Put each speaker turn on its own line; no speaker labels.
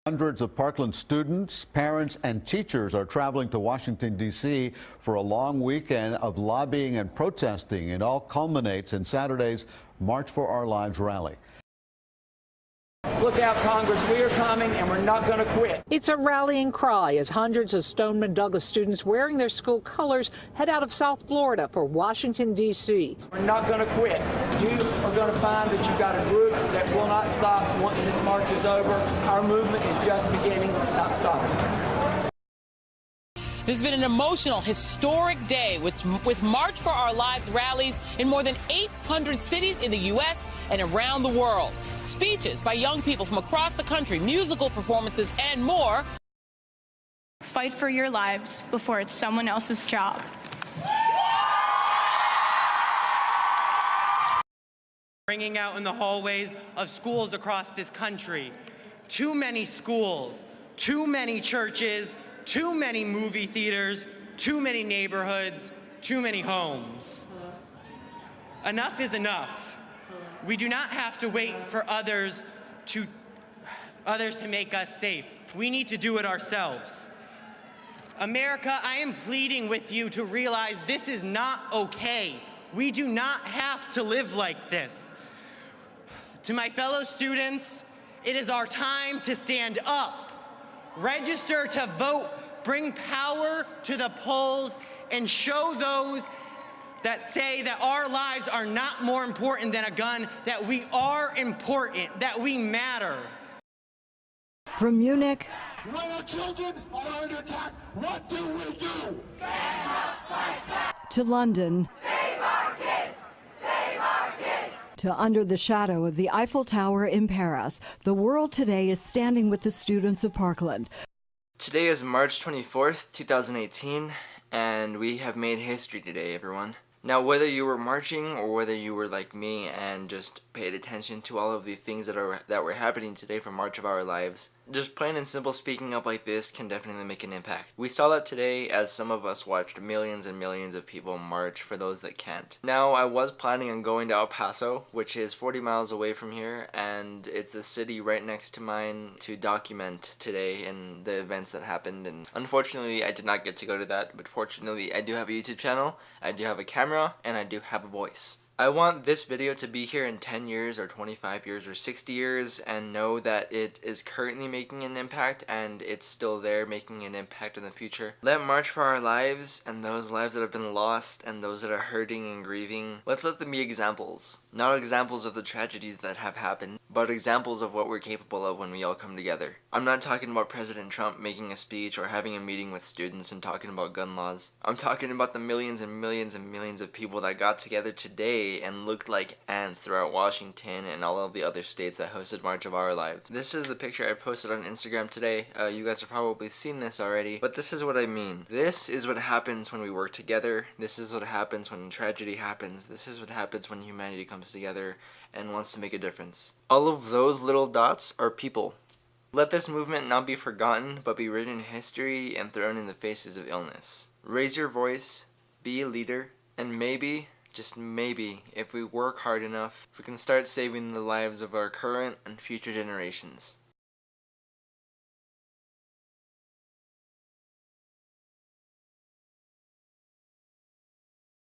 Hundreds of Parkland students, parents, and teachers are traveling to Washington, D.C. for a long weekend of lobbying and protesting. It all culminates in Saturday's March for Our Lives rally.
Look out, Congress, we are coming and we're not going to quit.
It's a rallying cry as hundreds of Stoneman Douglas students wearing their school colors head out of South Florida for Washington, D.C.
We're not going to quit. You are going to find that you've got a group that will not stop once this march is over. Our movement is just beginning, not stopping.
This has been an emotional, historic day with March for Our Lives rallies in more than 800 cities in the U.S. and around the world. Speeches by young people from across the country, musical performances, and more.
Fight for your lives before it's someone else's job.
Ringing out in the hallways of schools across this country. Too many schools, too many churches, too many movie theaters, too many neighborhoods, too many homes. Enough is enough. We do not have to wait for others to make us safe. We need to do it ourselves. America, I am pleading with you to realize this is not okay. We do not have to live like this. To my fellow students, it is our time to stand up. Register to vote, bring power to the polls, and show those that say that our lives are not more important than a gun, that we are important, that we matter.
From Munich,
when our children are under attack, what do we do?
Stand up, fight back.
To London,
save our kids, save our kids.
To under the shadow of the Eiffel Tower in Paris, the world today is standing with the students of Parkland.
Today is March 24th, 2018, and we have made history today, everyone. Now, whether you were marching or whether you were like me and just paid attention to all of the things that were happening today for March of Our Lives, just plain and simple speaking up like this can definitely make an impact. We saw that today as some of us watched millions and millions of people march for those that can't. Now, I was planning on going to El Paso, which is 40 miles away from here, and it's the city right next to mine, to document today and the events that happened. And unfortunately, I did not get to go to that, but fortunately, I do have a YouTube channel, I do have a camera, and I do have a voice. I want this video to be here in 10 years or 25 years or 60 years and know that it is currently making an impact and it's still there making an impact in the future. Let March for Our Lives and those lives that have been lost and those that are hurting and grieving, let's let them be examples. Not examples of the tragedies that have happened, but examples of what we're capable of when we all come together. I'm not talking about President Trump making a speech or having a meeting with students and talking about gun laws. I'm talking about the millions and millions and millions of people that got together today and looked like ants throughout Washington and all of the other states that hosted March of Our Lives. This is the picture I posted on Instagram today. You guys have probably seen this already, but this is what I mean. This is what happens when we work together. This is what happens when tragedy happens. This is what happens when humanity comes together and wants to make a difference. All of those little dots are people. Let this movement not be forgotten, but be written in history and thrown in the faces of illness. Raise your voice, be a leader, and maybe, just maybe, if we work hard enough, we can start saving the lives of our current and future generations.